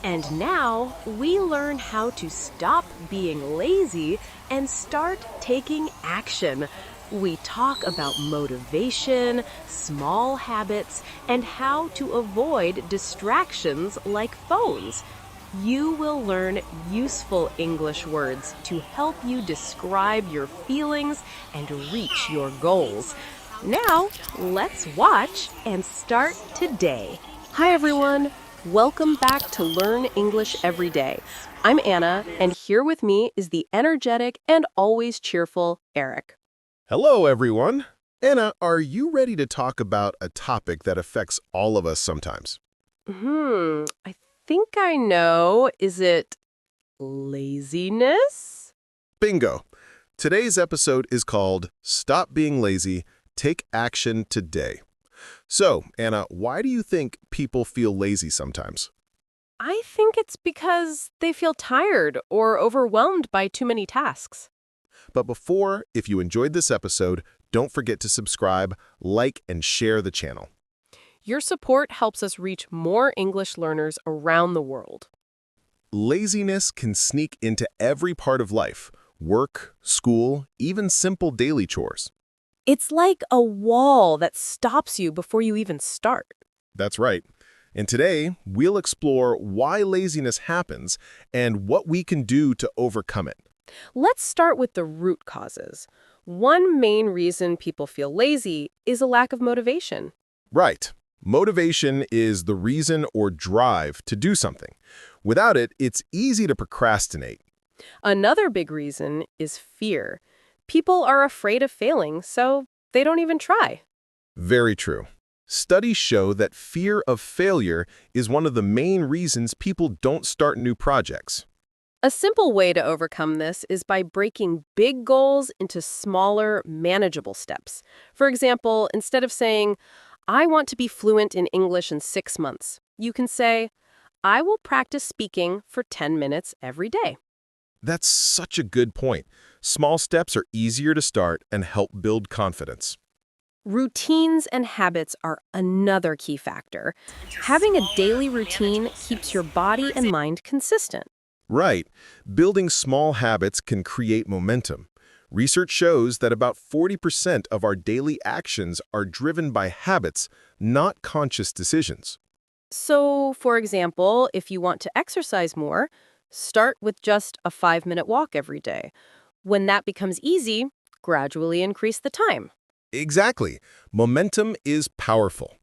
And now we learn how to stop being lazy and start taking action. We talk about motivation, small habits, and how to avoid distractions like phones. You will learn useful English words to help you describe your feelings and reach your goals. Now, let's watch and start today. Hi, everyone. Welcome back to Learn English Every Day. I'm Anna, and here with me is the energetic and always cheerful Eric. Hello, everyone. Anna, are you ready to talk about a topic that affects all of us sometimes? I think I know. Is it laziness? Bingo. Today's episode is called Stop Being Lazy, Take Action Today. So, Anna, why do you think people feel lazy sometimes? I think it's because they feel tired or overwhelmed by too many tasks. But before, if you enjoyed this episode, don't forget to subscribe, like, and share the channel. Your support helps us reach more English learners around the world. Laziness can sneak into every part of life: work, school, even simple daily chores. It's like a wall that stops you before you even start. That's right. And today, we'll explore why laziness happens and what we can do to overcome it. Let's start with the root causes. One main reason people feel lazy is a lack of motivation. Right. Motivation is the reason or drive to do something. Without it, it's easy to procrastinate. Another big reason is fear. People are afraid of failing, so they don't even try. Very true. Studies show that fear of failure is one of the main reasons people don't start new projects. A simple way to overcome this is by breaking big goals into smaller, manageable steps. For example, instead of saying, I want to be fluent in English in 6 months, you can say, I will practice speaking for 10 minutes every day. That's such a good point. Small steps are easier to start and help build confidence. Routines and habits are another key factor. Having a daily routine keeps your body and mind consistent. Right. Building small habits can create momentum. Research shows that about 40% of our daily actions are driven by habits, not conscious decisions. So, for example, if you want to exercise more, start with just a 5-minute walk every day. When that becomes easy, gradually increase the time. Exactly. Momentum is powerful.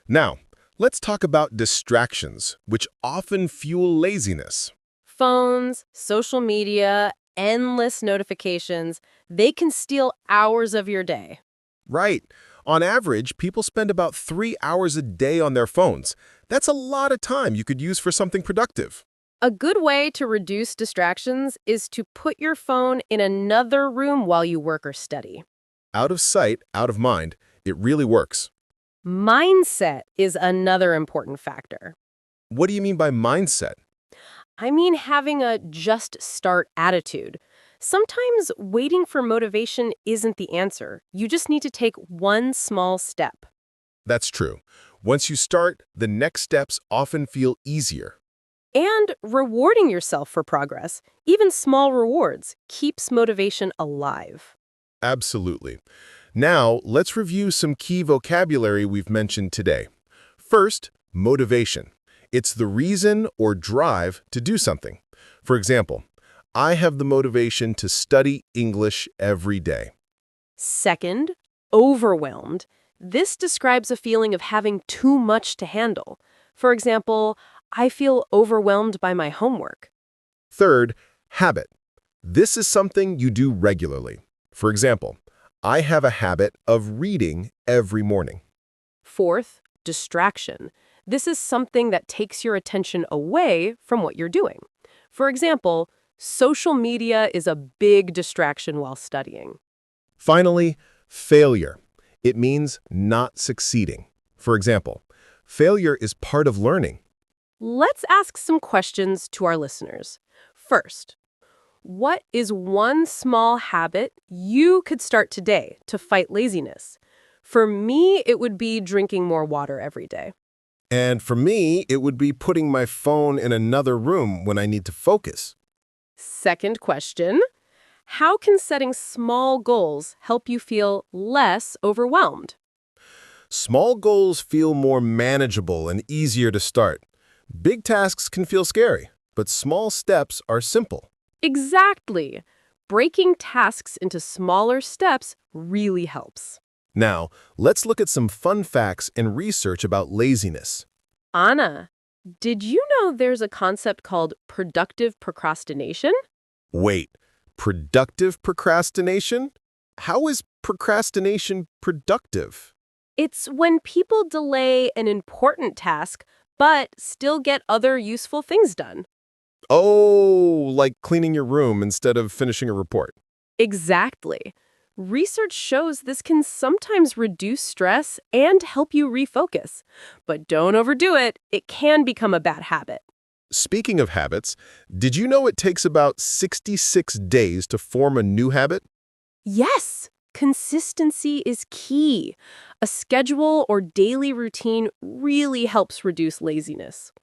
Now, let's talk about distractions, which often fuel laziness. Phones, social media, endless notifications, they can steal hours of your day. Right. On average, people spend about 3 hours a day on their phones. That's a lot of time you could use for something productive. A good way to reduce distractions is to put your phone in another room while you work or study. Out of sight, out of mind, it really works. Mindset is another important factor. What do you mean by mindset? I mean having a just start attitude. Sometimes waiting for motivation isn't the answer. You just need to take one small step. That's true. Once you start, the next steps often feel easier. And rewarding yourself for progress, even small rewards, keeps motivation alive. Absolutely. Now, let's review some key vocabulary we've mentioned today. First, motivation. It's the reason or drive to do something. For example, I have the motivation to study English every day. Second, overwhelmed. This describes a feeling of having too much to handle. For example, I feel overwhelmed by my homework. Third, habit. This is something you do regularly. For example, I have a habit of reading every morning. Fourth, distraction. This is something that takes your attention away from what you're doing. For example, social media is a big distraction while studying. Finally, failure. It means not succeeding. For example, failure is part of learning. Let's ask some questions to our listeners. First, what is one small habit you could start today to fight laziness? For me, it would be drinking more water every day. And for me, it would be putting my phone in another room when I need to focus. Second question, how can setting small goals help you feel less overwhelmed? Small goals feel more manageable and easier to start. Big tasks can feel scary, but small steps are simple. Exactly. Breaking tasks into smaller steps really helps. Now, let's look at some fun facts and research about laziness. Anna, did you know there's a concept called productive procrastination? Wait, productive procrastination? How is procrastination productive? It's when people delay an important task but still get other useful things done. Oh, like cleaning your room instead of finishing a report. Exactly. Research shows this can sometimes reduce stress and help you refocus. But don't overdo it. It can become a bad habit. Speaking of habits, did you know it takes about 66 days to form a new habit? Yes, consistency is key. A schedule or daily routine really helps reduce laziness.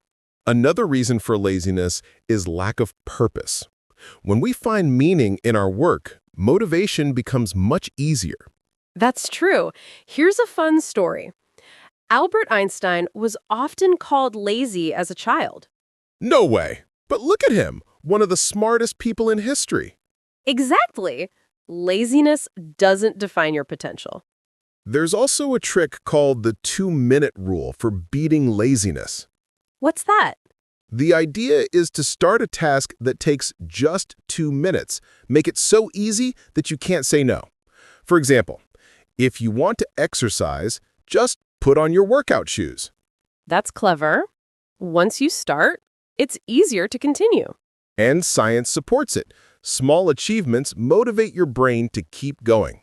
Another reason for laziness is lack of purpose. When we find meaning in our work, motivation becomes much easier. That's true. Here's a fun story. Albert Einstein was often called lazy as a child. No way! But look at him, one of the smartest people in history. Exactly. Laziness doesn't define your potential. There's also a trick called the 2-minute rule for beating laziness. What's that? The idea is to start a task that takes just 2 minutes. Make it so easy that you can't say no. For example, if you want to exercise, just put on your workout shoes. That's clever. Once you start, it's easier to continue. And science supports it. Small achievements motivate your brain to keep going.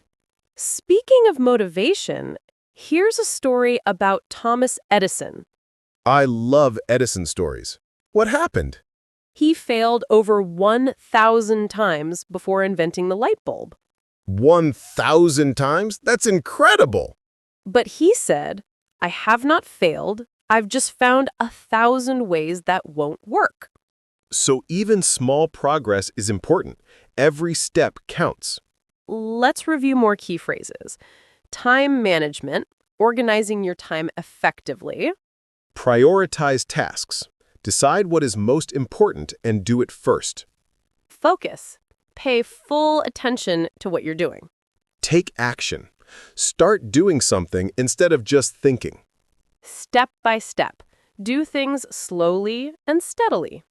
Speaking of motivation, here's a story about Thomas Edison. I love Edison stories. What happened? He failed over 1,000 times before inventing the light bulb. 1,000 times? That's incredible! But he said, I have not failed. I've just found 1,000 ways that won't work. So even small progress is important. Every step counts. Let's review more key phrases. Time management, organizing your time effectively. Prioritize tasks. Decide what is most important and do it first. Focus, pay full attention to what you're doing. Take action. Start doing something instead of just thinking. Step by step, do things slowly and steadily.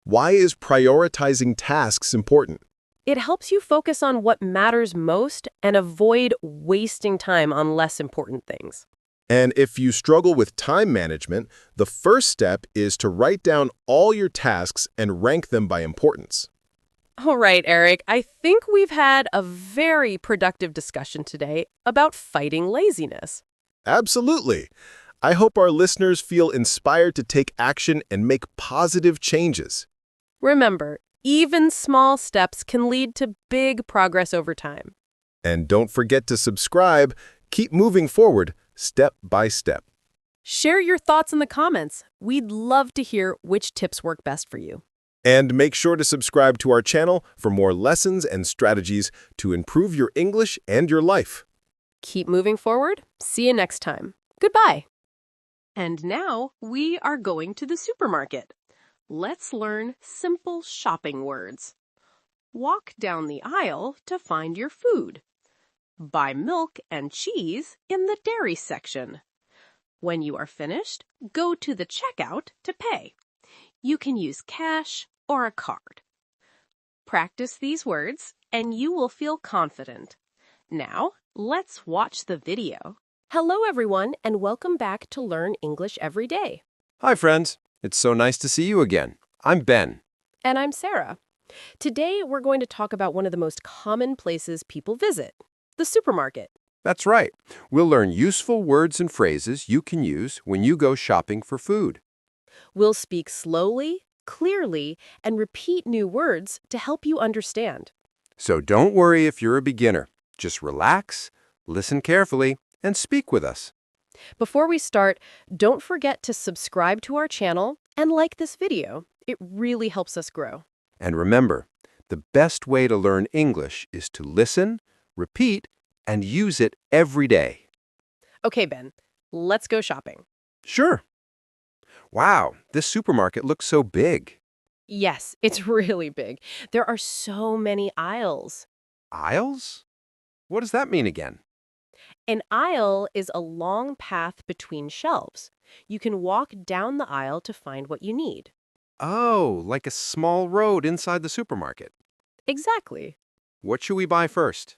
Why is prioritizing tasks important? It helps you focus on what matters most and avoid wasting time on less important things. And if you struggle with time management, the first step is to write down all your tasks and rank them by importance. All right, Eric, I think we've had a very productive discussion today about fighting laziness. Absolutely. I hope our listeners feel inspired to take action and make positive changes. Remember, even small steps can lead to big progress over time. And don't forget to subscribe. Keep moving forward, step by step. Share your thoughts in the comments. We'd love to hear which tips work best for you. And make sure to subscribe to our channel for more lessons and strategies to improve your English and your life. Keep moving forward. See you next time. Goodbye. And now we are going to the supermarket. Let's learn simple shopping words. Walk down the aisle to find your food. Buy milk and cheese in the dairy section. When you are finished, go to the checkout to pay. You can use cash or a card. Practice these words and you will feel confident. Now, let's watch the video. Hello, everyone, and welcome back to Learn English Every Day. Hi, friends. It's so nice to see you again. I'm Ben. And I'm Sarah. Today, we're going to talk about one of the most common places people visit, the supermarket. That's right. We'll learn useful words and phrases you can use when you go shopping for food. We'll speak slowly, clearly, and repeat new words to help you understand. So don't worry if you're a beginner. Just relax, listen carefully, and speak with us. Before we start, don't forget to subscribe to our channel and like this video. It really helps us grow. And remember, the best way to learn English is to listen, repeat, and use it every day. Okay, Ben, let's go shopping. Sure. Wow, this supermarket looks so big. Yes, it's really big. There are so many aisles. Aisles? What does that mean again? An aisle is a long path between shelves. You can walk down the aisle to find what you need. Oh, like a small road inside the supermarket. Exactly. What should we buy first?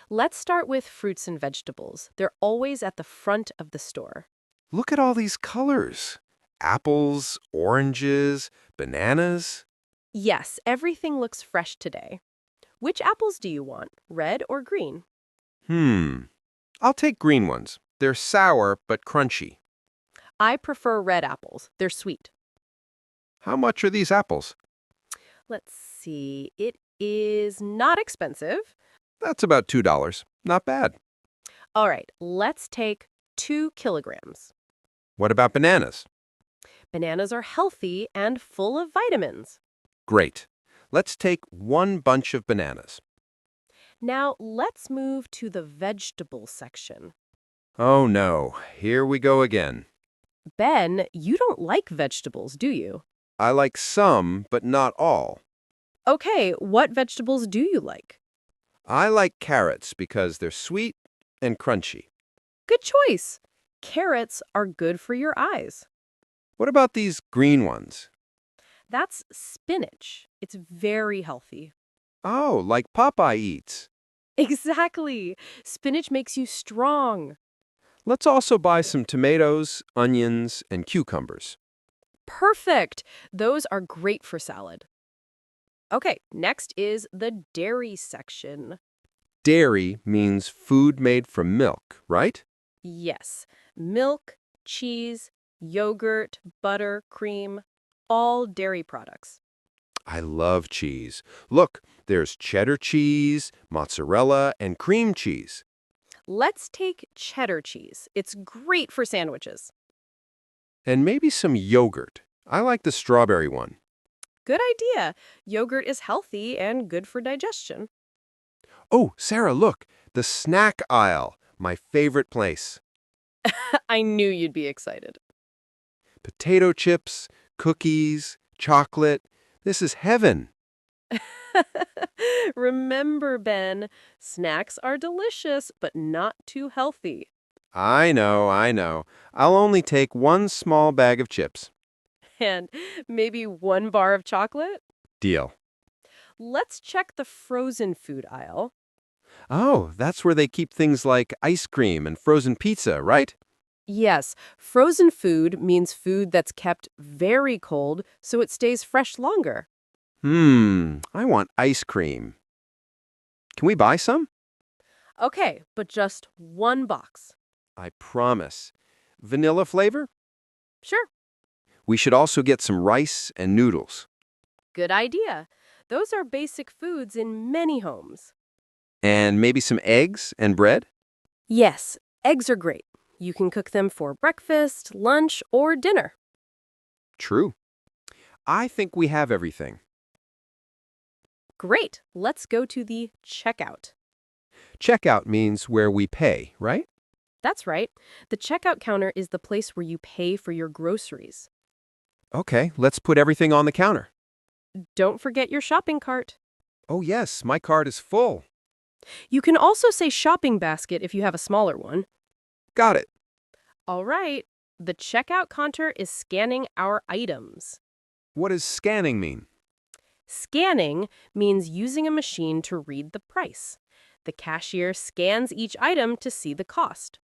Let's start with fruits and vegetables. They're always at the front of the store. Look at all these colors. Apples, oranges, bananas. Yes, everything looks fresh today. Which apples do you want, red or green? I'll take green ones. They're sour but crunchy. I prefer red apples. They're sweet. How much are these apples? Let's see. It is not expensive. That's about $2. Not bad. All right, let's take 2 kilograms. What about bananas? Bananas are healthy and full of vitamins. Great. Let's take 1 bunch of bananas. Now, let's move to the vegetable section. Oh no, here we go again. Ben, you don't like vegetables, do you? I like some, but not all. Okay, what vegetables do you like? I like carrots because they're sweet and crunchy. Good choice. Carrots are good for your eyes. What about these green ones? That's spinach. It's very healthy. Oh, like Popeye eats. Exactly. Spinach makes you strong. Let's also buy some tomatoes, onions, and cucumbers. Perfect. Those are great for salad. Okay, next is the dairy section. Dairy means food made from milk, right? Yes, milk, cheese, yogurt, butter, cream, all dairy products. I love cheese. Look, there's cheddar cheese, mozzarella, and cream cheese. Let's take cheddar cheese. It's great for sandwiches. And maybe some yogurt. I like the strawberry one. Good idea. Yogurt is healthy and good for digestion. Oh, Sarah, look, the snack aisle, my favorite place. I knew you'd be excited. Potato chips, cookies, chocolate. This is heaven. Remember, Ben, snacks are delicious, but not too healthy. I know, I know. I'll only take 1 small bag of chips. And maybe 1 bar of chocolate? Deal. Let's check the frozen food aisle. Oh, that's where they keep things like ice cream and frozen pizza, right? Yes, frozen food means food that's kept very cold so it stays fresh longer. I want ice cream. Can we buy some? Okay, but just 1 box. I promise. Vanilla flavor? Sure, We should also get some rice and noodles. good idea. Those are basic foods in many homes. And maybe some eggs and bread? Yes, eggs are great. You can cook them for breakfast, lunch, or dinner. True. I think we have everything. Great. Let's go to the checkout. Checkout means where we pay, right? That's right. The checkout counter is the place where you pay for your groceries. Okay, let's put everything on the counter. Don't forget your shopping cart. Oh yes, my cart is full. You can also say shopping basket if you have a smaller one. Got it. All right. The checkout counter is scanning our items. What does scanning mean? Scanning means using a machine to read the price. The cashier scans each item to see the cost.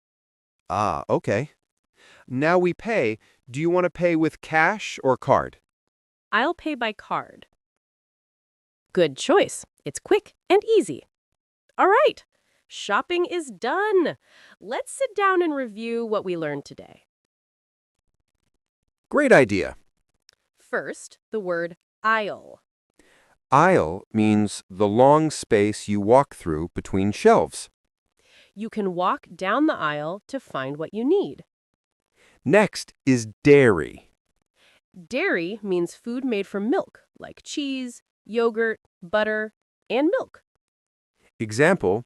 Ah, okay. Now we pay. Do you want to pay with cash or card? I'll pay by card. Good choice. It's quick and easy. All right. Shopping is done. Let's sit down and review what we learned today. Great idea. First, the word aisle. Aisle means the long space you walk through between shelves. You can walk down the aisle to find what you need. Next is dairy. Dairy means food made from milk, like cheese, yogurt, butter, and milk. Example,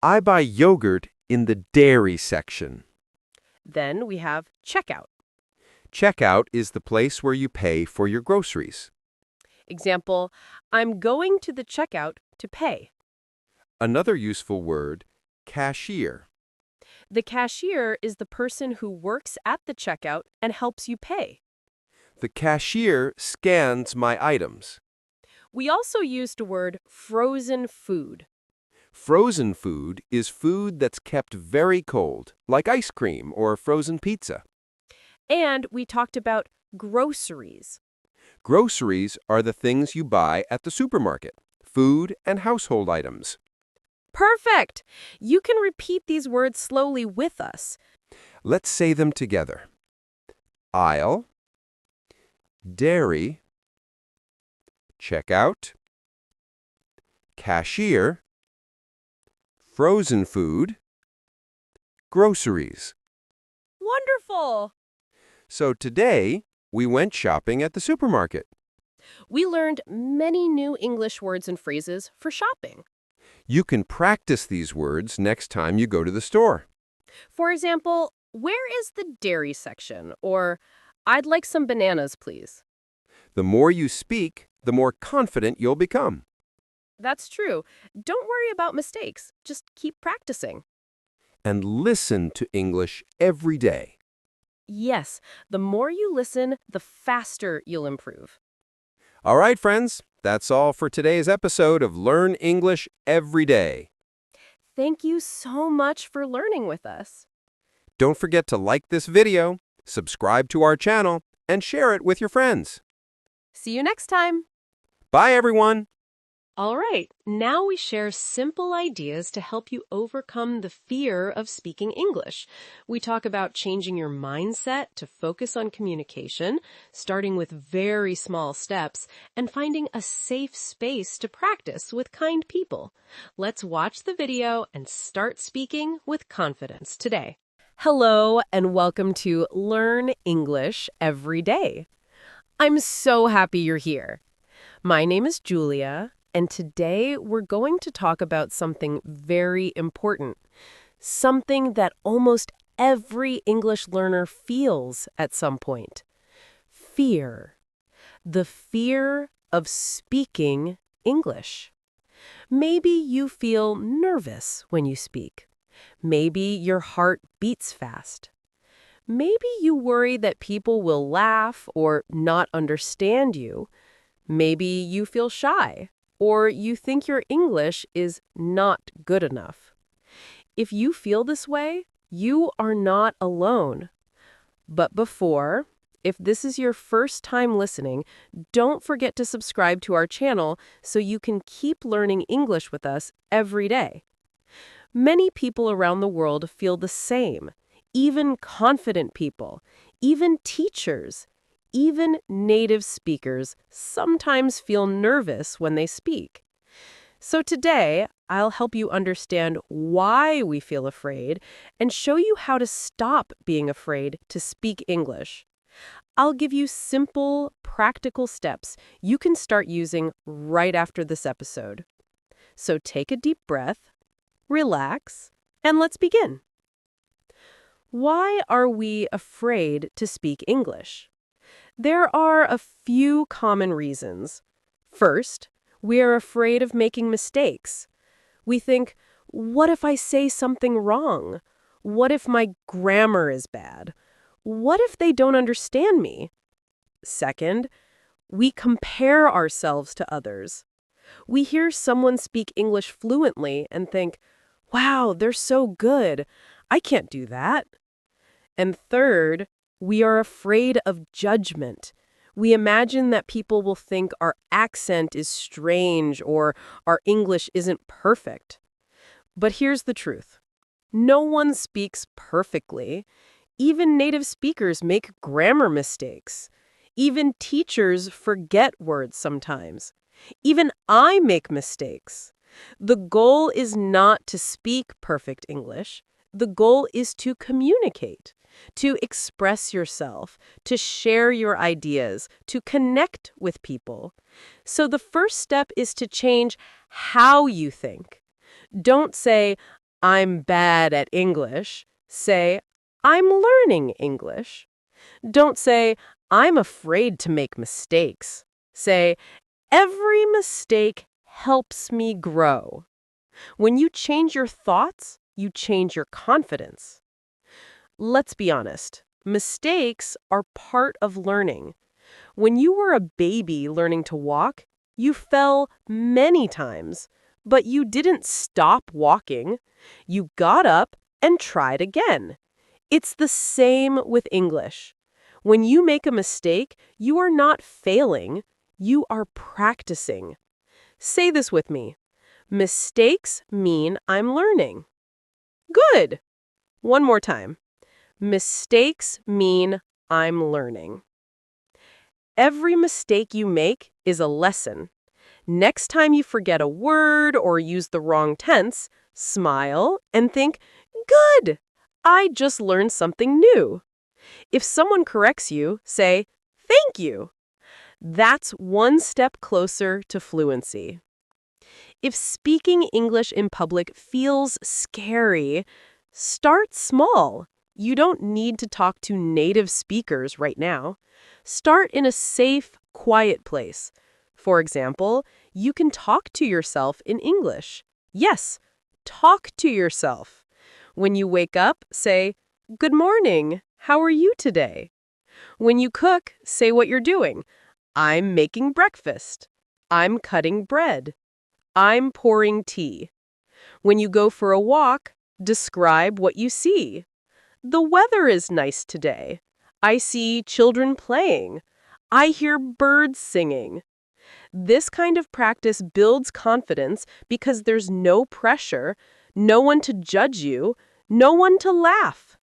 I buy yogurt in the dairy section. Then we have checkout. Checkout is the place where you pay for your groceries. Example, I'm going to the checkout to pay. Another useful word, cashier. The cashier is the person who works at the checkout and helps you pay. The cashier scans my items. We also used the word frozen food. Frozen food is food that's kept very cold, like ice cream or frozen pizza. And we talked about groceries. Groceries are the things you buy at the supermarket, food and household items. Perfect! You can repeat these words slowly with us. Let's say them together. Aisle, dairy, checkout, cashier, frozen food, groceries. Wonderful! So today, we went shopping at the supermarket. We learned many new English words and phrases for shopping. You can practice these words next time you go to the store. For example, where is the dairy section? Or, I'd like some bananas, please. The more you speak, the more confident you'll become. That's true. Don't worry about mistakes. Just keep practicing. And listen to English every day. Yes, the more you listen, the faster you'll improve. All right, friends, that's all for today's episode of Learn English Every Day. Thank you so much for learning with us. Don't forget to like this video, subscribe to our channel, and share it with your friends. See you next time. Bye, everyone. All right, now we share simple ideas to help you overcome the fear of speaking English. We talk about changing your mindset to focus on communication, starting with very small steps, and finding a safe space to practice with kind people. Let's watch the video and start speaking with confidence today. Hello, and welcome to Learn English Every Day. I'm so happy you're here. My name is Julia. And today we're going to talk about something very important, something that almost every English learner feels at some point. Fear. The fear of speaking English. Maybe you feel nervous when you speak. Maybe your heart beats fast. Maybe you worry that people will laugh or not understand you. Maybe you feel shy. Or you think your English is not good enough. If you feel this way, you are not alone. But if this is your first time listening, don't forget to subscribe to our channel so you can keep learning English with us every day. Many people around the world feel the same, even confident people, even teachers. Even native speakers sometimes feel nervous when they speak. So today, I'll help you understand why we feel afraid and show you how to stop being afraid to speak English. I'll give you simple, practical steps you can start using right after this episode. So take a deep breath, relax, and let's begin. Why are we afraid to speak English? There are a few common reasons. First, we are afraid of making mistakes. We think, what if I say something wrong? What if my grammar is bad? What if they don't understand me? Second, we compare ourselves to others. We hear someone speak English fluently and think, wow, they're so good. I can't do that. And third, we are afraid of judgment. We imagine that people will think our accent is strange or our English isn't perfect. But here's the truth. No one speaks perfectly. Even native speakers make grammar mistakes. Even teachers forget words sometimes. Even I make mistakes. The goal is not to speak perfect English. The goal is to communicate, to express yourself, to share your ideas, to connect with people. So the first step is to change how you think. Don't say, I'm bad at English. Say, I'm learning English. Don't say, I'm afraid to make mistakes. Say, every mistake helps me grow. When you change your thoughts, you change your confidence. Let's be honest. Mistakes are part of learning. When you were a baby learning to walk, you fell many times, but you didn't stop walking. You got up and tried again. It's the same with English. When you make a mistake, you are not failing, you are practicing. Say this with me. Mistakes mean I'm learning. Good. One more time. Mistakes mean I'm learning. Every mistake you make is a lesson. Next time you forget a word or use the wrong tense, smile and think, good, I just learned something new. If someone corrects you, say, thank you. That's one step closer to fluency. If speaking English in public feels scary, start small. You don't need to talk to native speakers right now. Start in a safe, quiet place. For example, you can talk to yourself in English. Yes, talk to yourself. When you wake up, say, good morning, how are you today? When you cook, say what you're doing. I'm making breakfast. I'm cutting bread. I'm pouring tea. When you go for a walk, describe what you see. The weather is nice today. I see children playing. I hear birds singing. This kind of practice builds confidence because there's no pressure, no one to judge you, no one to laugh.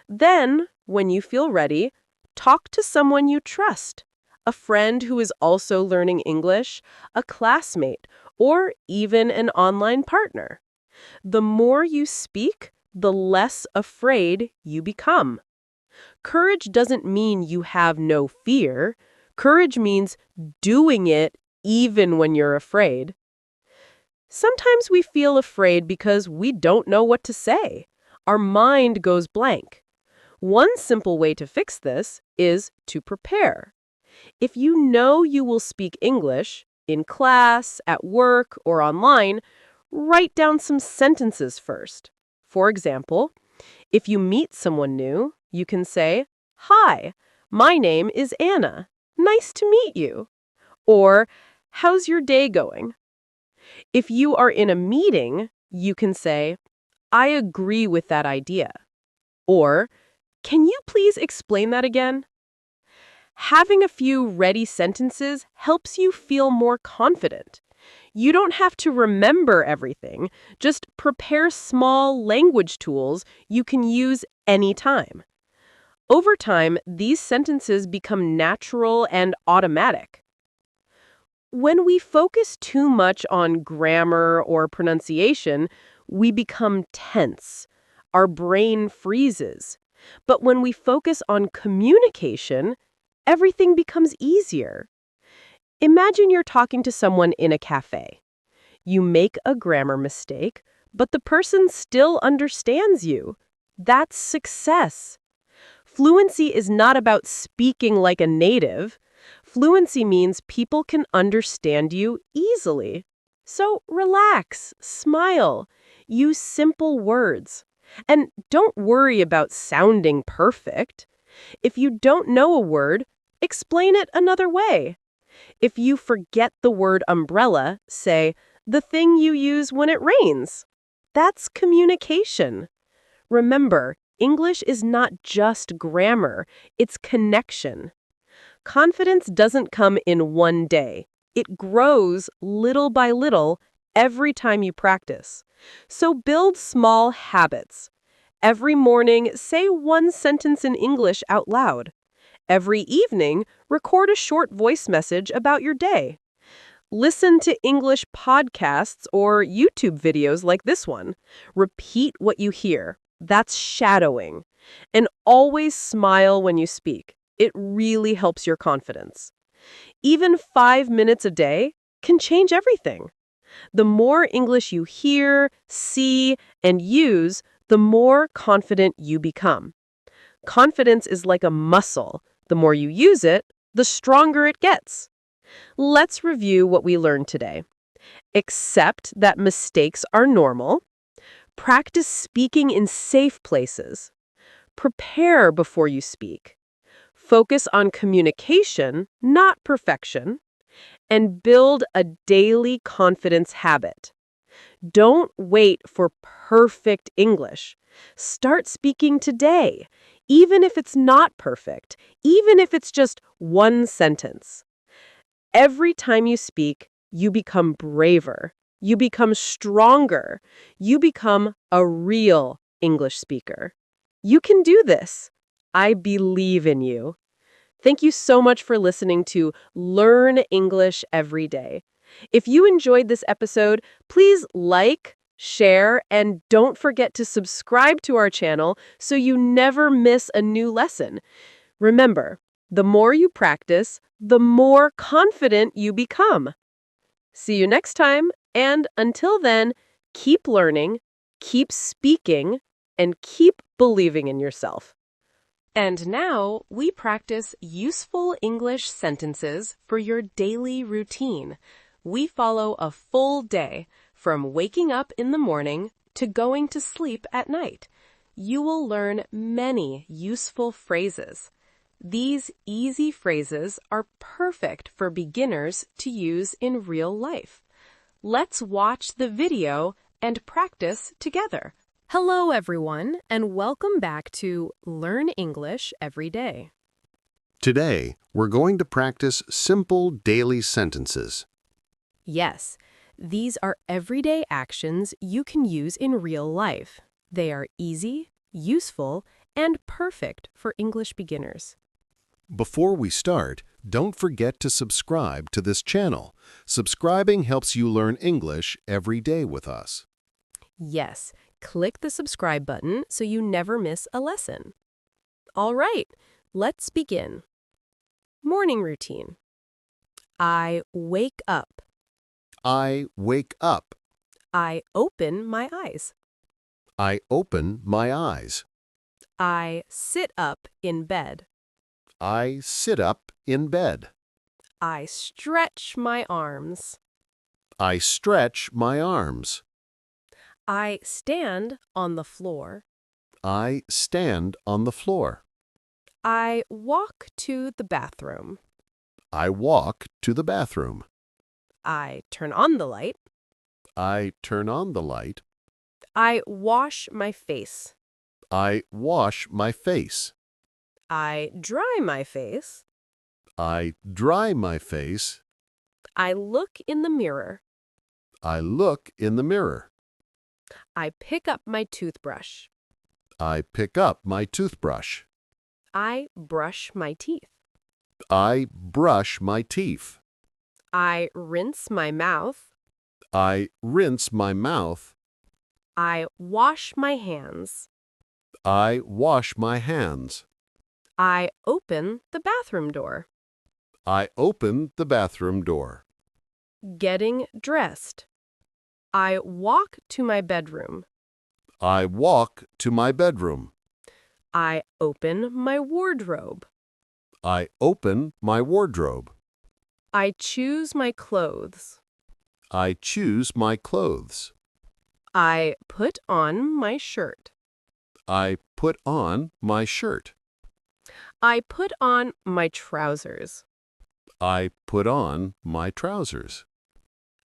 Then, when you feel ready, talk to someone you trust, a friend who is also learning English, a classmate, or even an online partner. The more you speak, the less afraid you become. Courage doesn't mean you have no fear. Courage means doing it even when you're afraid. Sometimes we feel afraid because we don't know what to say. Our mind goes blank. One simple way to fix this is to prepare. If you know you will speak English, in class, at work, or online, write down some sentences first. For example, if you meet someone new, you can say, "Hi, my name is Anna. Nice to meet you." Or, "How's your day going?" If you are in a meeting, you can say, "I agree with that idea." Or, "Can you please explain that again?" Having a few ready sentences helps you feel more confident. You don't have to remember everything. Just prepare small language tools you can use anytime. Over time, these sentences become natural and automatic. When we focus too much on grammar or pronunciation, we become tense. Our brain freezes. But when we focus on communication, everything becomes easier. Imagine you're talking to someone in a cafe. You make a grammar mistake, but the person still understands you. That's success. Fluency is not about speaking like a native. Fluency means people can understand you easily. So relax, smile, use simple words. And don't worry about sounding perfect. If you don't know a word, explain it another way. If you forget the word umbrella, say, the thing you use when it rains. That's communication. Remember, English is not just grammar, it's connection. Confidence doesn't come in one day. It grows little by little every time you practice. So build small habits. Every morning, say one sentence in English out loud. Every evening, record a short voice message about your day. Listen to English podcasts or YouTube videos like this one. Repeat what you hear. That's shadowing. And always smile when you speak. It really helps your confidence. Even 5 minutes a day can change everything. The more English you hear, see, and use, the more confident you become. Confidence is like a muscle. The more you use it, the stronger it gets. Let's review what we learned today. Accept that mistakes are normal. Practice speaking in safe places. Prepare before you speak. Focus on communication, not perfection. And build a daily confidence habit. Don't wait for perfect English. Start speaking today, even if it's not perfect, even if it's just one sentence. Every time you speak, you become braver. You become stronger. You become a real English speaker. You can do this. I believe in you. Thank you so much for listening to Learn English Every Day. If you enjoyed this episode, please like, share, and don't forget to subscribe to our channel so you never miss a new lesson. Remember, the more you practice, the more confident you become. See you next time, and until then, keep learning, keep speaking, and keep believing in yourself. And now, we practice useful English sentences for your daily routine. We follow a full day, from waking up in the morning to going to sleep at night. You will learn many useful phrases. These easy phrases are perfect for beginners to use in real life. Let's watch the video and practice together. Hello, everyone, and welcome back to Learn English Every Day. Today, we're going to practice simple daily sentences. Yes, these are everyday actions you can use in real life. They are easy, useful, and perfect for English beginners. Before we start, don't forget to subscribe to this channel. Subscribing helps you learn English every day with us. Yes, click the subscribe button so you never miss a lesson. All right, let's begin. Morning routine. I wake up. I wake up. I open my eyes. I open my eyes. I sit up in bed. I sit up in bed. I stretch my arms. I stretch my arms. I stand on the floor. I stand on the floor. I walk to the bathroom. I walk to the bathroom. I turn on the light. I turn on the light. I wash my face. I wash my face. I dry my face. I dry my face. I look in the mirror. I look in the mirror. I pick up my toothbrush. I pick up my toothbrush. I brush my teeth. I brush my teeth. I rinse my mouth. I rinse my mouth. I wash my hands. I wash my hands. I open the bathroom door. I open the bathroom door. Getting dressed. I walk to my bedroom. I walk to my bedroom. I open my wardrobe. I open my wardrobe. I choose my clothes. I choose my clothes. I put on my shirt. I put on my shirt. I put on my trousers. I put on my trousers.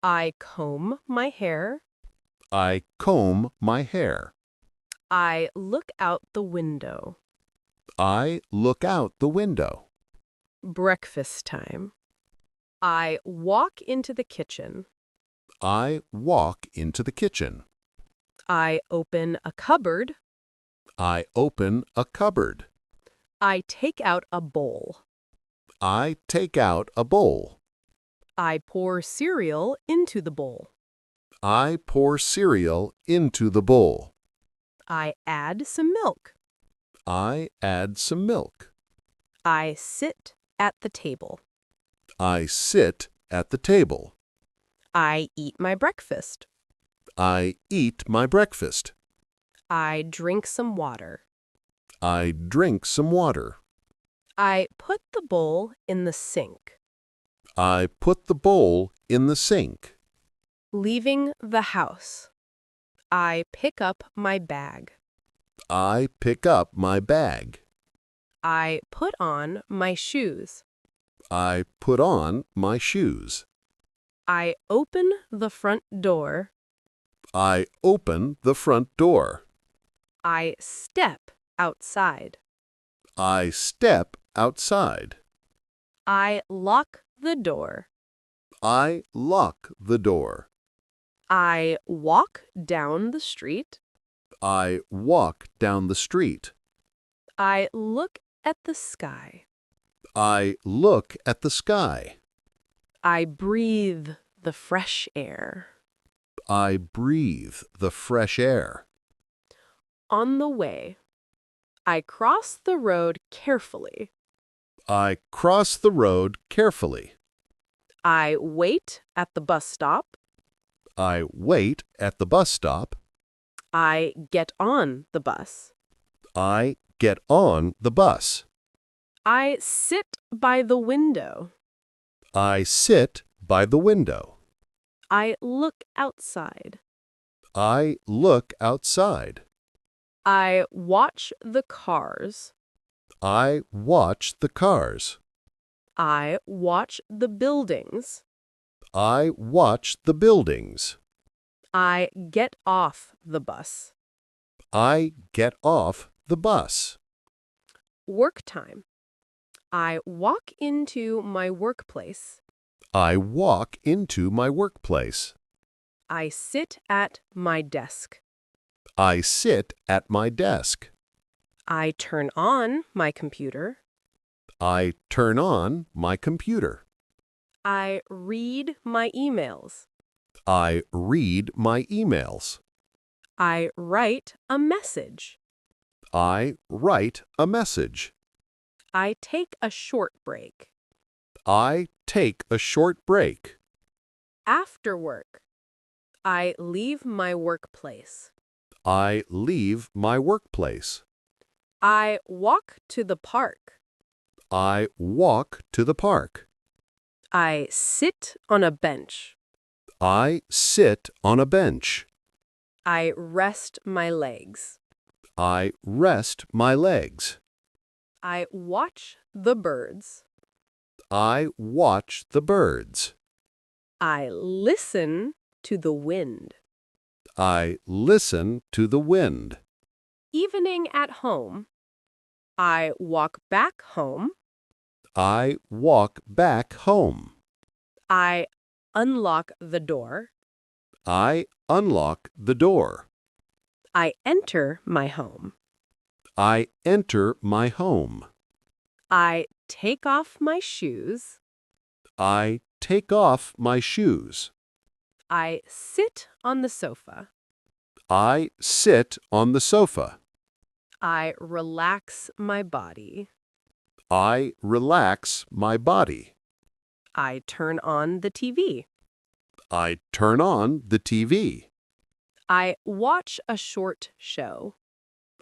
I comb my hair. I comb my hair. I look out the window. I look out the window. Breakfast time. I walk into the kitchen. I walk into the kitchen. I open a cupboard. I open a cupboard. I take out a bowl. I take out a bowl. I pour cereal into the bowl. I pour cereal into the bowl. I add some milk. I add some milk. I sit at the table. I sit at the table. I eat my breakfast. I eat my breakfast. I drink some water. I drink some water. I put the bowl in the sink. I put the bowl in the sink. Leaving the house. I pick up my bag. I pick up my bag. I put on my shoes. I put on my shoes. I open the front door. I open the front door. I step outside. I step outside. I lock the door. I lock the door. I walk down the street. I walk down the street. I look at the sky. I look at the sky. I breathe the fresh air. I breathe the fresh air. On the way, I cross the road carefully. I cross the road carefully. I wait at the bus stop. I wait at the bus stop. I get on the bus. I get on the bus. I sit by the window. I sit by the window. I look outside. I look outside. I watch the cars. I watch the cars. I watch the buildings. I watch the buildings. I get off the bus. I get off the bus. Work time. I walk into my workplace. I walk into my workplace. I sit at my desk. I sit at my desk. I turn on my computer. I turn on my computer. I read my emails. I read my emails. I write a message. I write a message. I take a short break. I take a short break. After work, I leave my workplace. I leave my workplace. I walk to the park. I walk to the park. I sit on a bench. I sit on a bench. I rest my legs. I rest my legs. I watch the birds. I watch the birds. I listen to the wind. I listen to the wind. Evening at home. I walk back home. I walk back home. I unlock the door. I unlock the door. I enter my home. I enter my home. I take off my shoes. I take off my shoes. I sit on the sofa. I sit on the sofa. I relax my body. I relax my body. I turn on the TV. I turn on the TV. I watch a short show.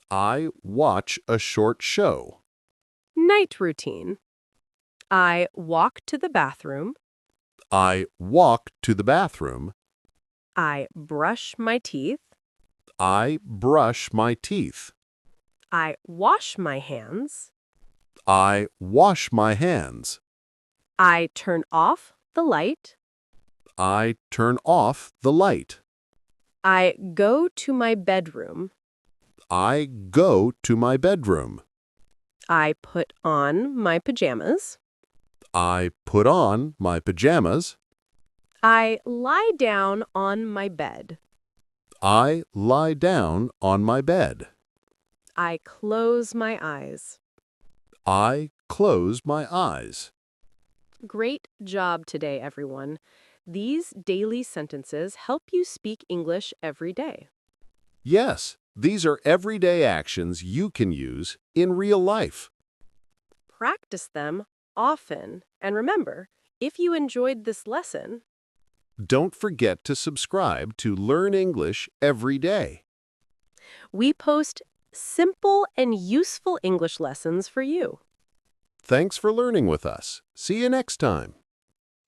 I watch a short show. Night routine. I walk to the bathroom. I walk to the bathroom. I brush my teeth. I brush my teeth. I wash my hands. I wash my hands. I turn off the light. I turn off the light. I go to my bedroom. I go to my bedroom. I put on my pajamas. I put on my pajamas. I lie down on my bed. I lie down on my bed. I close my eyes. I close my eyes. Great job today, everyone. These daily sentences help you speak English every day. Yes, these are everyday actions you can use in real life. Practice them often. And remember, if you enjoyed this lesson, Don't forget to subscribe to Learn English every day. we post simple and useful English lessons for you. Thanks for learning with us. See you next time.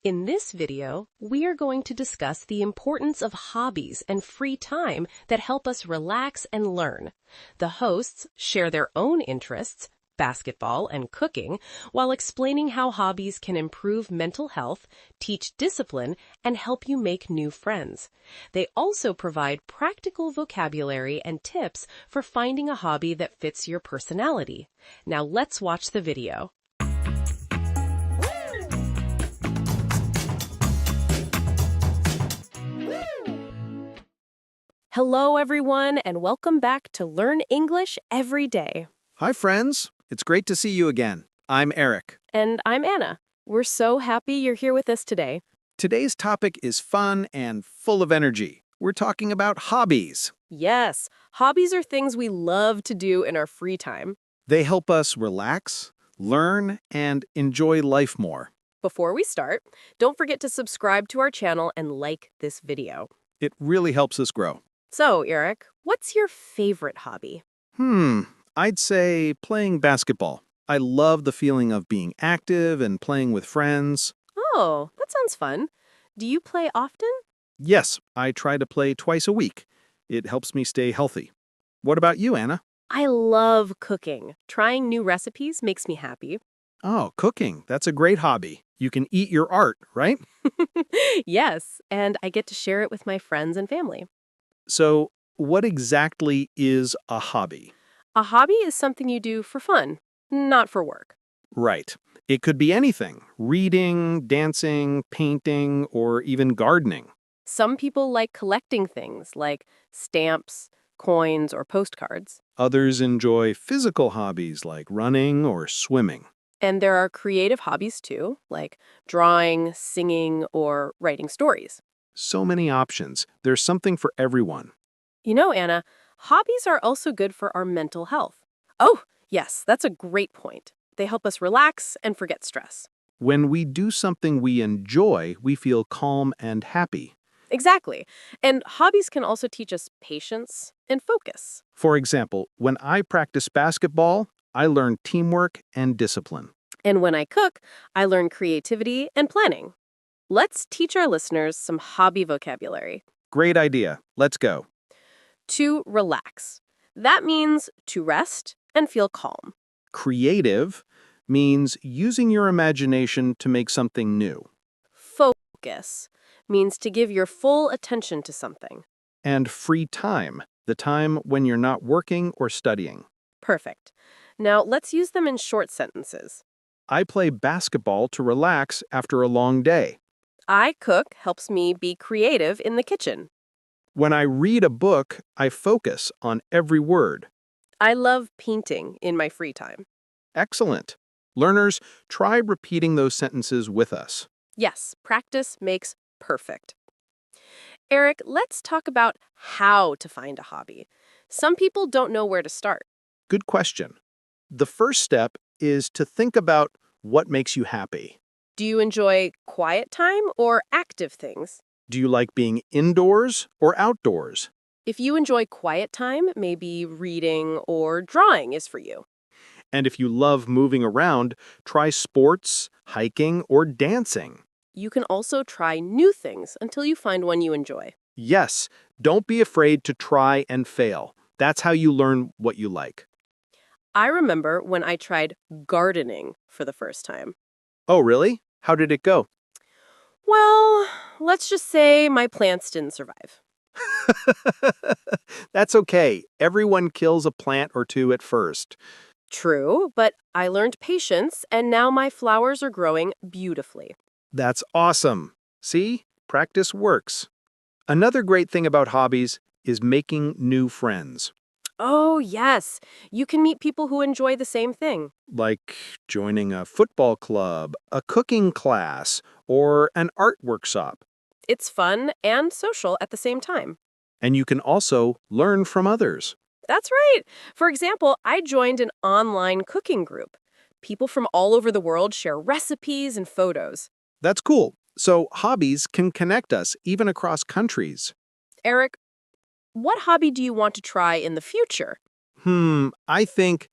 In this video, we are going to discuss the importance of hobbies and free time that help us relax and learn. The hosts share their own interests, basketball and cooking, while explaining how hobbies can improve mental health, teach discipline, and help you make new friends. They also provide practical vocabulary and tips for finding a hobby that fits your personality. Now let's watch the video. Hello, everyone, and welcome back to Learn English Every Day. Hi, friends. It's great to see you again. I'm Eric. And I'm Anna. We're so happy you're here with us today. Today's topic is fun and full of energy. We're talking about hobbies. Yes, hobbies are things we love to do in our free time. They help us relax, learn, and enjoy life more. Before we start, don't forget to subscribe to our channel and like this video. It really helps us grow. So, Eric, what's your favorite hobby? I'd say playing basketball. I love the feeling of being active and playing with friends. Oh, that sounds fun. Do you play often? Yes, I try to play twice a week. It helps me stay healthy. What about you, Anna? I love cooking. Trying new recipes makes me happy. Oh, cooking. That's a great hobby. You can eat your art, right? Yes, and I get to share it with my friends and family. So, what exactly is a hobby? A hobby is something you do for fun, not for work. Right. It could be anything: reading, dancing, painting, or even gardening. Some people like collecting things like stamps, coins, or postcards. Others enjoy physical hobbies like running or swimming. And there are creative hobbies too, like drawing, singing, or writing stories. So many options. There's something for everyone. You know, Anna, hobbies are also good for our mental health. Oh, yes, that's a great point. They help us relax and forget stress. When we do something we enjoy, we feel calm and happy. Exactly. And hobbies can also teach us patience and focus. For example, when I practice basketball, I learn teamwork and discipline. And when I cook, I learn creativity and planning. Let's teach our listeners some hobby vocabulary. Great idea. Let's go. To relax. That means to rest and feel calm. Creative means using your imagination to make something new. Focus means to give your full attention to something. And free time, the time when you're not working or studying. Perfect. Now let's use them in short sentences. I play basketball to relax after a long day. I cook helps me be creative in the kitchen. When I read a book, I focus on every word. I love painting in my free time. Excellent. Learners, try repeating those sentences with us. Yes, practice makes perfect. Eric, let's talk about how to find a hobby. Some people don't know where to start. Good question. The first step is to think about what makes you happy. Do you enjoy quiet time or active things? Do you like being indoors or outdoors? If you enjoy quiet time, maybe reading or drawing is for you. And if you love moving around, try sports, hiking, or dancing. You can also try new things until you find one you enjoy. Yes, don't be afraid to try and fail. That's how you learn what you like. I remember when I tried gardening for the first time. Oh, really? How did it go? Well, let's just say my plants didn't survive. That's okay. Everyone kills a plant or two at first. True, but I learned patience, and now my flowers are growing beautifully. That's awesome. See? Practice works. Another great thing about hobbies is making new friends. Oh, yes. You can meet people who enjoy the same thing. Like joining a football club, a cooking class, or an art workshop. It's fun and social at the same time. And you can also learn from others. That's right. For example, I joined an online cooking group. People from all over the world share recipes and photos. That's cool. So hobbies can connect us even across countries. Eric, what hobby do you want to try in the future? I think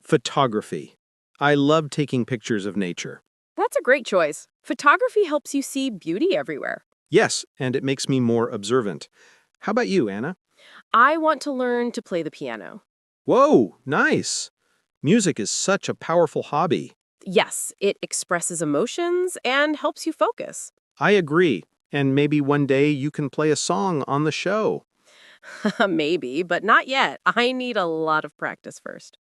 photography. I love taking pictures of nature. That's a great choice. Photography helps you see beauty everywhere. Yes, and it makes me more observant. How about you, Anna? I want to learn to play the piano. Whoa, nice. Music is such a powerful hobby. Yes, it expresses emotions and helps you focus. I agree. And maybe one day you can play a song on the show. Maybe, but not yet. I need a lot of practice first.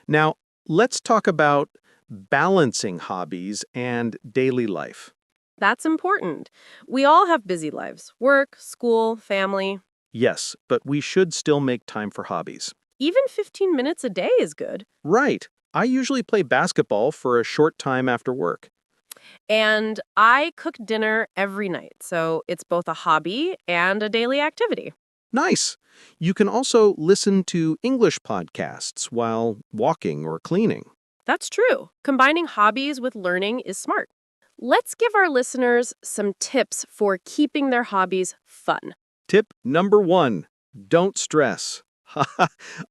Now, let's talk about balancing hobbies and daily life. That's important. We all have busy lives: work, school, family. Yes, but we should still make time for hobbies. Even 15 minutes a day is good. Right. I usually play basketball for a short time after work. And I cook dinner every night, so it's both a hobby and a daily activity. Nice. You can also listen to English podcasts while walking or cleaning. That's true. Combining hobbies with learning is smart. Let's give our listeners some tips for keeping their hobbies fun. Tip number 1, don't stress.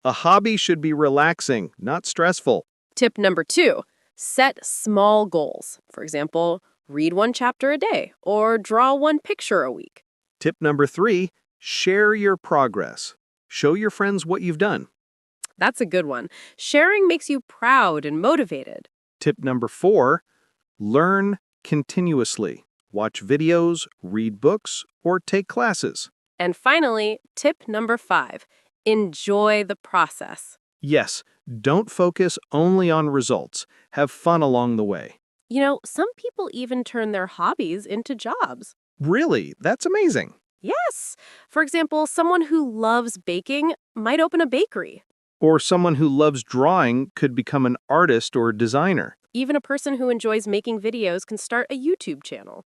A hobby should be relaxing, not stressful. Tip number 2, set small goals. For example, read one chapter a day or draw one picture a week. Tip number 3, share your progress. Show your friends what you've done. That's a good one. Sharing makes you proud and motivated. Tip number 4, learn continuously. Watch videos, read books, or take classes. And finally, tip number 5, enjoy the process. Yes, don't focus only on results. Have fun along the way. You know, some people even turn their hobbies into jobs. Really? That's amazing. Yes. For example, someone who loves baking might open a bakery. Or someone who loves drawing could become an artist or designer. Even a person who enjoys making videos can start a YouTube channel.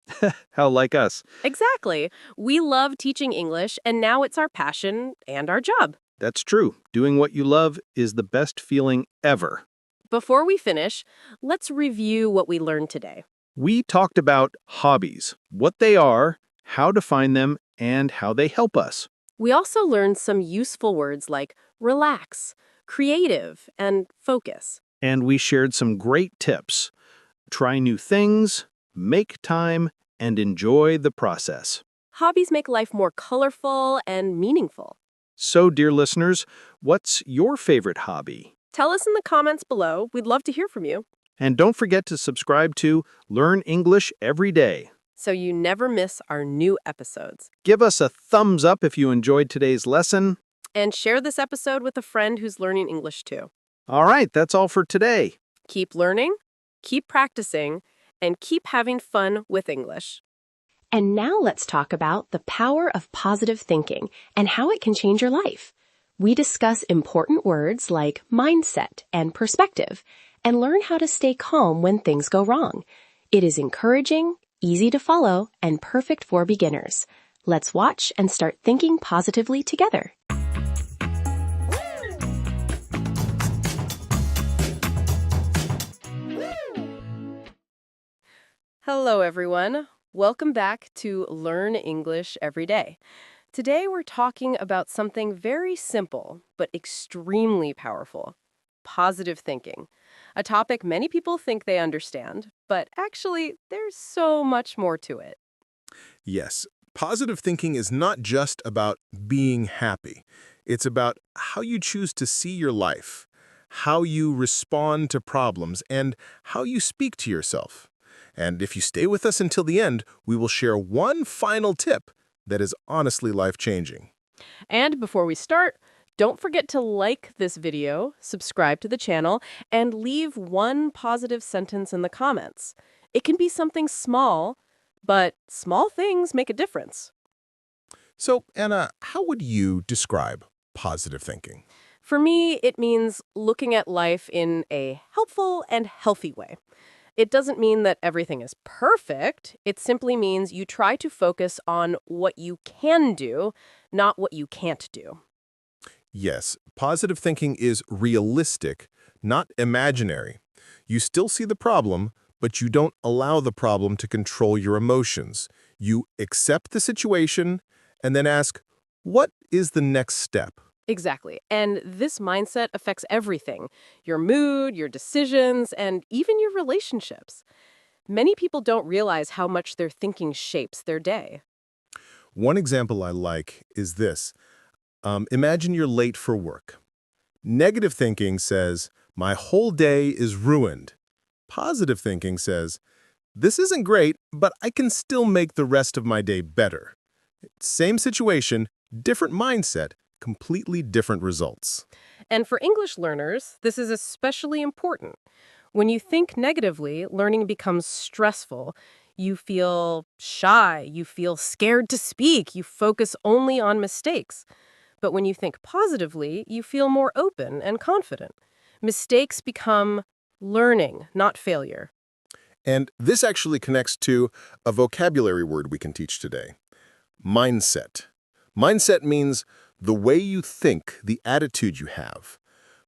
How like us. Exactly. We love teaching English, and now it's our passion and our job. That's true. Doing what you love is the best feeling ever. Before we finish, let's review what we learned today. We talked about hobbies, what they are, how to find them, and how they help us. We also learned some useful words like relax, creative, and focus. And we shared some great tips. Try new things, make time, and enjoy the process. Hobbies make life more colorful and meaningful. So, dear listeners, what's your favorite hobby? Tell us in the comments below. We'd love to hear from you. And don't forget to subscribe to Learn English Every Day. So you never miss our new episodes. Give us a thumbs up if you enjoyed today's lesson. And share this episode with a friend who's learning English too. All right, that's all for today. Keep learning, keep practicing, and keep having fun with English. And now let's talk about the power of positive thinking and how it can change your life. We discuss important words like mindset and perspective and learn how to stay calm when things go wrong. It is encouraging, easy to follow, and perfect for beginners. Let's watch and start thinking positively together. Hello, everyone. Welcome back to Learn English Every Day. Today we're talking about something very simple but extremely powerful: positive thinking. A topic many people think they understand, but actually there's so much more to it. Yes, positive thinking is not just about being happy. It's about how you choose to see your life, how you respond to problems, and how you speak to yourself. And if you stay with us until the end, we will share one final tip that is honestly life-changing. And before we start, don't forget to like this video, subscribe to the channel, and leave one positive sentence in the comments. It can be something small, but small things make a difference. So, Anna, how would you describe positive thinking? For me, it means looking at life in a helpful and healthy way. It doesn't mean that everything is perfect. It simply means you try to focus on what you can do, not what you can't do. Yes, positive thinking is realistic, not imaginary. You still see the problem, but you don't allow the problem to control your emotions. You accept the situation and then ask, what is the next step? Exactly. And this mindset affects everything: your mood, your decisions, and even your relationships. Many people don't realize how much their thinking shapes their day. One example I like is this. Imagine you're late for work. Negative thinking says, my whole day is ruined. Positive thinking says, this isn't great, but I can still make the rest of my day better. Same situation, different mindset, completely different results. And for English learners, this is especially important. When you think negatively, learning becomes stressful. You feel shy, you feel scared to speak, you focus only on mistakes. But when you think positively, you feel more open and confident. Mistakes become learning, not failure. And this actually connects to a vocabulary word we can teach today. Mindset. Mindset means the way you think, the attitude you have.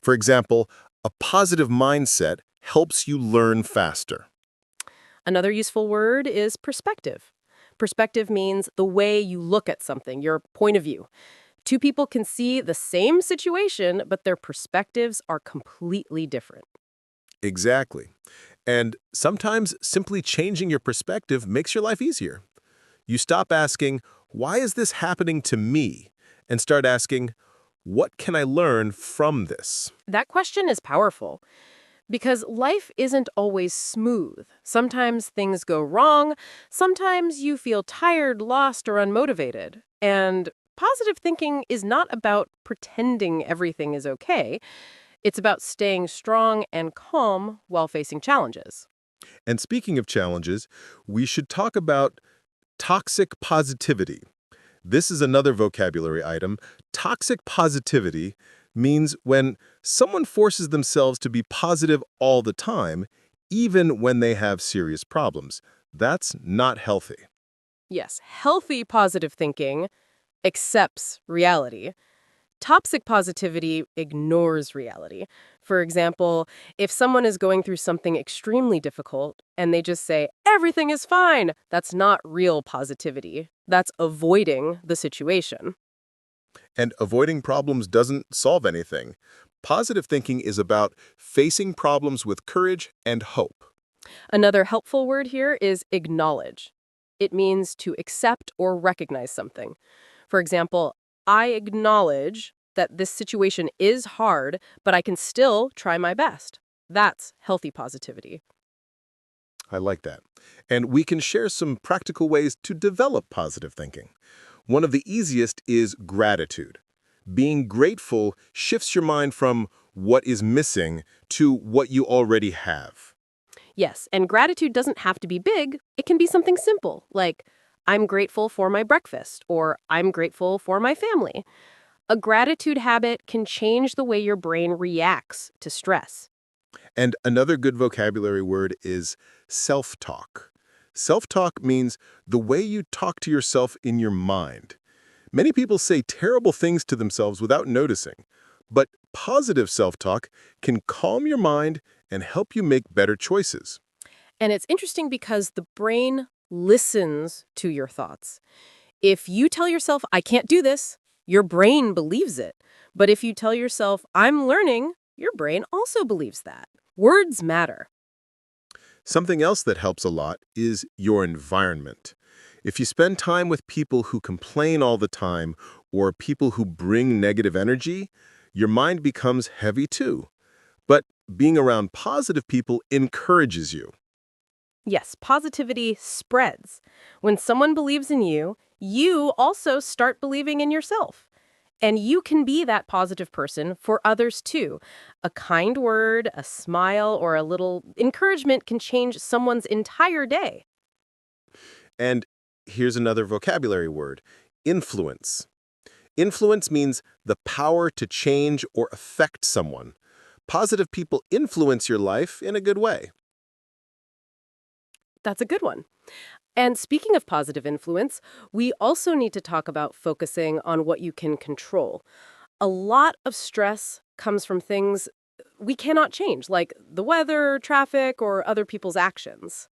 For example, a positive mindset helps you learn faster. Another useful word is perspective. Perspective means the way you look at something, your point of view. Two people can see the same situation, but their perspectives are completely different. Exactly. And sometimes simply changing your perspective makes your life easier. You stop asking, why is this happening to me? And start asking, what can I learn from this? That question is powerful because life isn't always smooth. Sometimes things go wrong. Sometimes you feel tired, lost, or unmotivated. And positive thinking is not about pretending everything is okay. It's about staying strong and calm while facing challenges. And speaking of challenges, we should talk about toxic positivity. This is another vocabulary item. Toxic positivity means when someone forces themselves to be positive all the time, even when they have serious problems. That's not healthy. Yes, healthy positive thinking accepts reality. Toxic positivity ignores reality. For example, if someone is going through something extremely difficult and they just say, everything is fine, that's not real positivity. That's avoiding the situation. And avoiding problems doesn't solve anything. Positive thinking is about facing problems with courage and hope. Another helpful word here is acknowledge. It means to accept or recognize something. For example, I acknowledge that this situation is hard, but I can still try my best. That's healthy positivity. I like that. And we can share some practical ways to develop positive thinking. One of the easiest is gratitude. Being grateful shifts your mind from what is missing to what you already have. Yes, and gratitude doesn't have to be big. It can be something simple, like, I'm grateful for my breakfast, or I'm grateful for my family. A gratitude habit can change the way your brain reacts to stress. And another good vocabulary word is self-talk. Self-talk means the way you talk to yourself in your mind. Many people say terrible things to themselves without noticing, but positive self-talk can calm your mind and help you make better choices. And it's interesting because the brain listens to your thoughts. If you tell yourself, I can't do this, your brain believes it. But if you tell yourself, I'm learning, your brain also believes that. Words matter. Something else that helps a lot is your environment. If you spend time with people who complain all the time or people who bring negative energy, your mind becomes heavy too. But being around positive people encourages you. Yes, positivity spreads. When someone believes in you, you also start believing in yourself. And you can be that positive person for others too. A kind word, a smile, or a little encouragement can change someone's entire day. And here's another vocabulary word, influence. Influence means the power to change or affect someone. Positive people influence your life in a good way. That's a good one. And speaking of positive influence, we also need to talk about focusing on what you can control. A lot of stress comes from things we cannot change, like the weather, traffic, or other people's actions.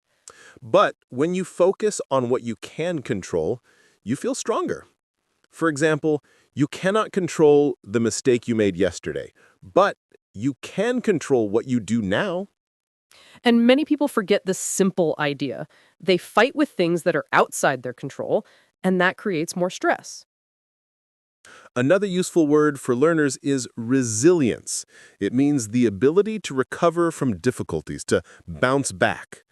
But when you focus on what you can control, you feel stronger. For example, you cannot control the mistake you made yesterday, but you can control what you do now. And many people forget this simple idea. They fight with things that are outside their control, and that creates more stress. Another useful word for learners is resilience. It means the ability to recover from difficulties, to bounce back.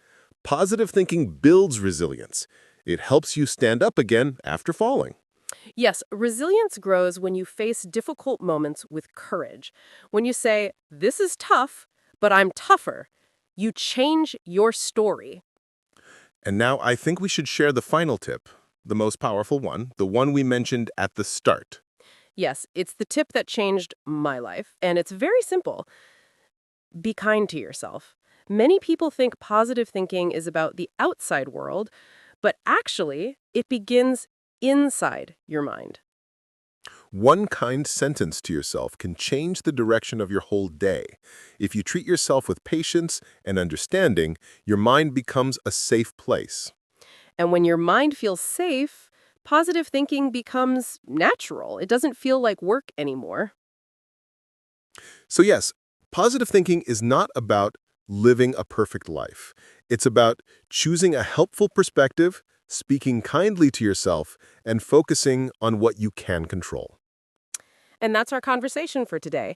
Positive thinking builds resilience. It helps you stand up again after falling. Yes, resilience grows when you face difficult moments with courage. When you say, "This is tough, but I'm tougher," you change your story. And now I think we should share the final tip, the most powerful one, the one we mentioned at the start. Yes, it's the tip that changed my life, and it's very simple. Be kind to yourself. Many people think positive thinking is about the outside world, but actually, it begins inside your mind. One kind sentence to yourself can change the direction of your whole day. If you treat yourself with patience and understanding, your mind becomes a safe place. And when your mind feels safe, positive thinking becomes natural. It doesn't feel like work anymore. So yes, positive thinking is not about living a perfect life. It's about choosing a helpful perspective, speaking kindly to yourself, and focusing on what you can control. And that's our conversation for today.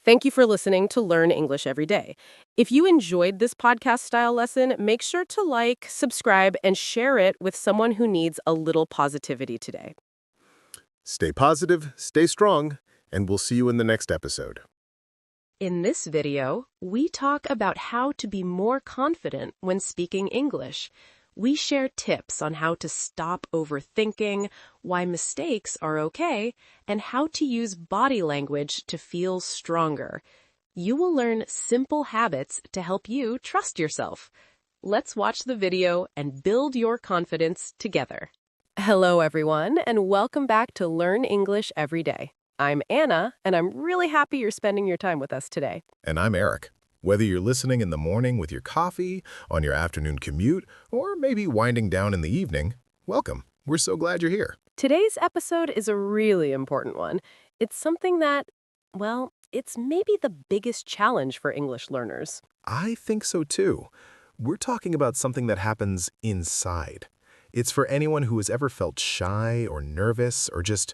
Thank you for listening to Learn English Every Day. If you enjoyed this podcast style lesson, make sure to like, subscribe, and share it with someone who needs a little positivity today. Stay positive, stay strong, and we'll see you in the next episode. In this video, we talk about how to be more confident when speaking English. We share tips on how to stop overthinking, why mistakes are okay, and how to use body language to feel stronger. You will learn simple habits to help you trust yourself. Let's watch the video and build your confidence together. Hello, everyone, and welcome back to Learn English Every Day. I'm Anna, and I'm really happy you're spending your time with us today. And I'm Eric. Whether you're listening in the morning with your coffee, on your afternoon commute, or maybe winding down in the evening, welcome. We're so glad you're here. Today's episode is a really important one. It's something that, well, it's maybe the biggest challenge for English learners. I think so too. We're talking about something that happens inside. It's for anyone who has ever felt shy or nervous or just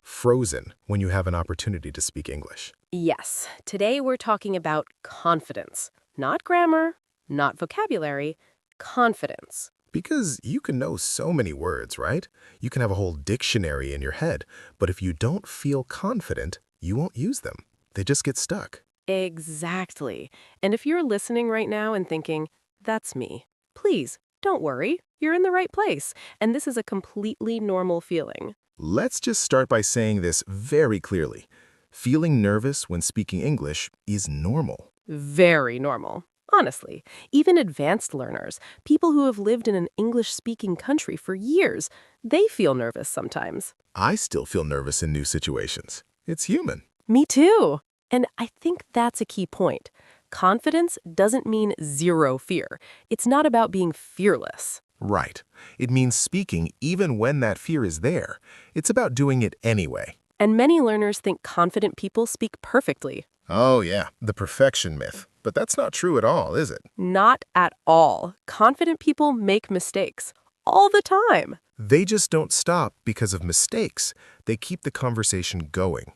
frozen when you have an opportunity to speak English. Yes, today we're talking about confidence. Not grammar, not vocabulary, confidence. Because you can know so many words, right? You can have a whole dictionary in your head, but if you don't feel confident, you won't use them. They just get stuck. Exactly. And if you're listening right now and thinking, that's me, please don't worry. You're in the right place. And this is a completely normal feeling. Let's just start by saying this very clearly. Feeling nervous when speaking English is normal. Very normal. Honestly, even advanced learners, people who have lived in an English-speaking country for years, they feel nervous sometimes. I still feel nervous in new situations. It's human. Me too. And I think that's a key point. Confidence doesn't mean zero fear. It's not about being fearless. Right. It means speaking even when that fear is there. It's about doing it anyway. And many learners think confident people speak perfectly. Oh yeah, the perfection myth. But that's not true at all, is it? Not at all. Confident people make mistakes all the time. They just don't stop because of mistakes. They keep the conversation going.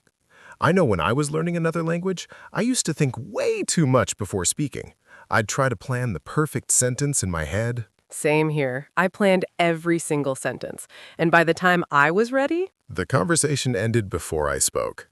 I know when I was learning another language, I used to think way too much before speaking. I'd try to plan the perfect sentence in my head. Same here. I planned every single sentence. And by the time I was ready, The conversation ended before I spoke.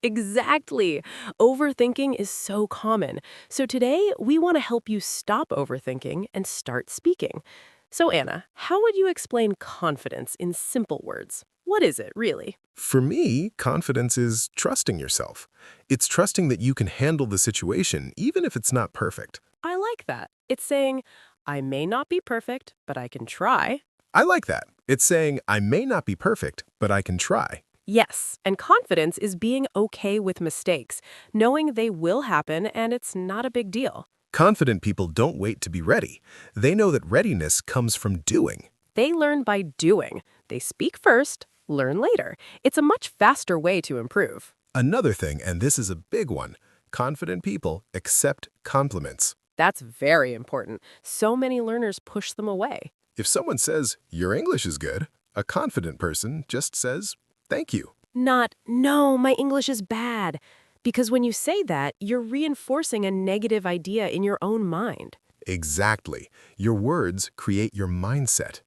exactly. Overthinking is so common. So today, we want to help you stop overthinking and start speaking. So Anna, how would you explain confidence in simple words? What is it, really? For me, confidence is trusting yourself. It's trusting that you can handle the situation even if it's not perfect. I like that. It's saying, I may not be perfect, but I can try. I like that. It's saying, I may not be perfect, but I can try. Yes, and confidence is being okay with mistakes, knowing they will happen and it's not a big deal. Confident people don't wait to be ready. They know that readiness comes from doing. They learn by doing. They speak first, learn later. It's a much faster way to improve. Another thing, and this is a big one, confident people accept compliments. That's very important. So many learners push them away. If someone says, your English is good, a confident person just says, thank you. Not, no, my English is bad. Because when you say that, you're reinforcing a negative idea in your own mind. Exactly. Your words create your mindset.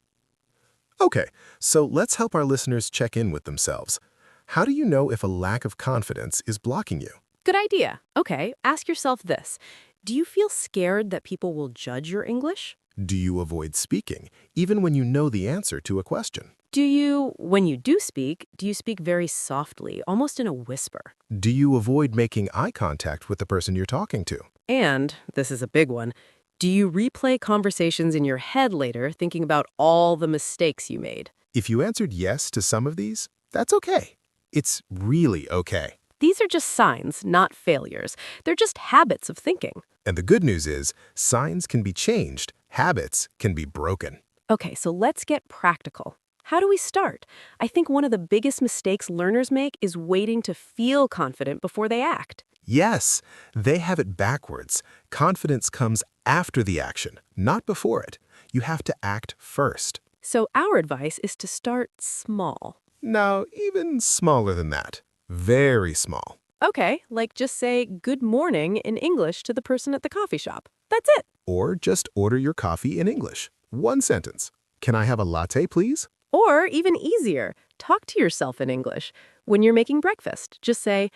Okay, so let's help our listeners check in with themselves. How do you know if a lack of confidence is blocking you? Good idea. Okay, ask yourself this. Do you feel scared that people will judge your English? Do you avoid speaking, even when you know the answer to a question? When you do speak very softly, almost in a whisper? Do you avoid making eye contact with the person you're talking to? And, this is a big one, do you replay conversations in your head later thinking about all the mistakes you made? If you answered yes to some of these, that's okay. It's really okay. These are just signs, not failures. They're just habits of thinking. And the good news is, signs can be changed, habits can be broken. Okay, so let's get practical. How do we start? I think one of the biggest mistakes learners make is waiting to feel confident before they act. Yes, they have it backwards. Confidence comes after the action, not before it. You have to act first. So our advice is to start small. Now, even smaller than that. Very small. Okay, like just say good morning in English to the person at the coffee shop. That's it. Or just order your coffee in English. One sentence. Can I have a latte, please? Or even easier, talk to yourself in English. When you're making breakfast, just say,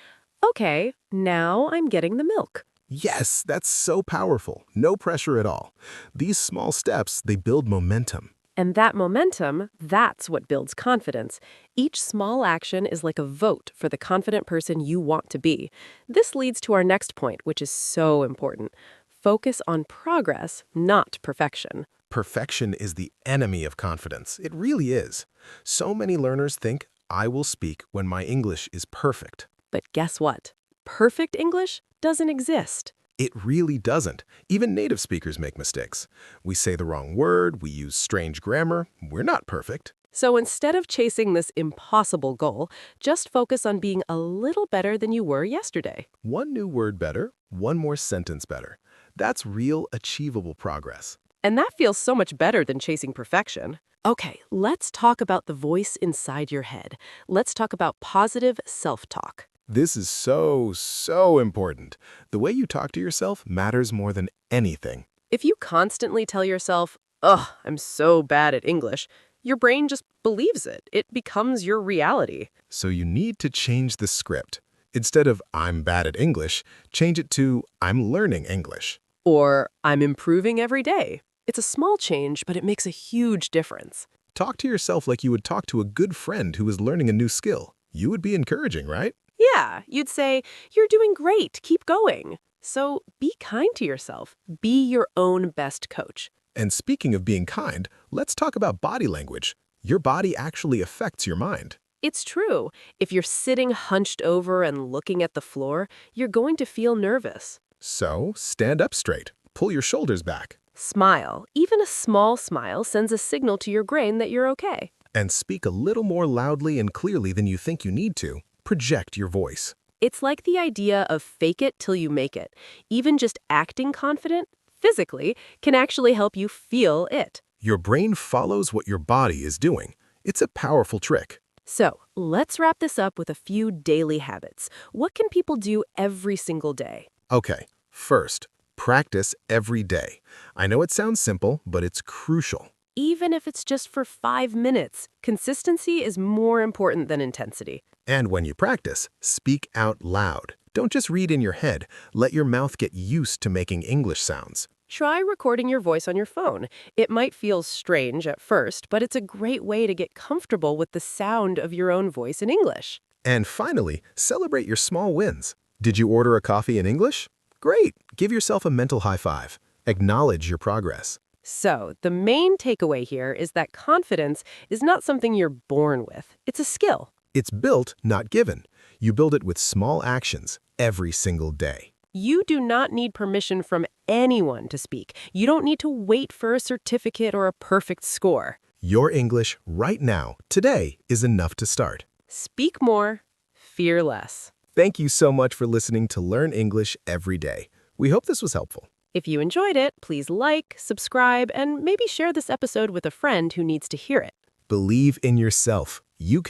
okay, now I'm getting the milk. Yes, that's so powerful. No pressure at all. These small steps, they build momentum. And that momentum, that's what builds confidence. Each small action is like a vote for the confident person you want to be. This leads to our next point, which is so important. Focus on progress, not perfection. Perfection is the enemy of confidence. It really is. So many learners think, I will speak when my English is perfect. But guess what? Perfect English doesn't exist. It really doesn't. Even native speakers make mistakes. We say the wrong word, we use strange grammar. We're not perfect. So instead of chasing this impossible goal, just focus on being a little better than you were yesterday. One new word better, one more sentence better. That's real, achievable progress. And that feels so much better than chasing perfection. Okay, let's talk about the voice inside your head. Let's talk about positive self-talk. This is so important. The way you talk to yourself matters more than anything. If you constantly tell yourself, ugh, I'm so bad at English, your brain just believes it. It becomes your reality. So you need to change the script. Instead of I'm bad at English, change it to I'm learning English. Or I'm improving every day. It's a small change, but it makes a huge difference. Talk to yourself like you would talk to a good friend who is learning a new skill. You would be encouraging, right? Yeah, you'd say, you're doing great, keep going. So be kind to yourself. Be your own best coach. And speaking of being kind, let's talk about body language. Your body actually affects your mind. It's true. If you're sitting hunched over and looking at the floor, you're going to feel nervous. So stand up straight. Pull your shoulders back. Smile. Even a small smile sends a signal to your brain that you're okay. And speak a little more loudly and clearly than you think you need to. Project your voice. It's like the idea of fake it till you make it. Even just acting confident, physically, can actually help you feel it. Your brain follows what your body is doing. It's a powerful trick. So, let's wrap this up with a few daily habits. What can people do every single day? Okay, first, practice every day. I know it sounds simple, but it's crucial. Even if it's just for 5 minutes, consistency is more important than intensity. And when you practice, speak out loud. Don't just read in your head. Let your mouth get used to making English sounds. Try recording your voice on your phone. It might feel strange at first, but it's a great way to get comfortable with the sound of your own voice in English. And finally, celebrate your small wins. Did you order a coffee in English? Great! Give yourself a mental high five. Acknowledge your progress. So, the main takeaway here is that confidence is not something you're born with. It's a skill. It's built, not given. You build it with small actions every single day. You do not need permission from anyone to speak. You don't need to wait for a certificate or a perfect score. Your English right now, today, is enough to start. Speak more, fear less. Thank you so much for listening to Learn English Every Day. We hope this was helpful. If you enjoyed it, please like, subscribe, and maybe share this episode with a friend who needs to hear it. Believe in yourself. You can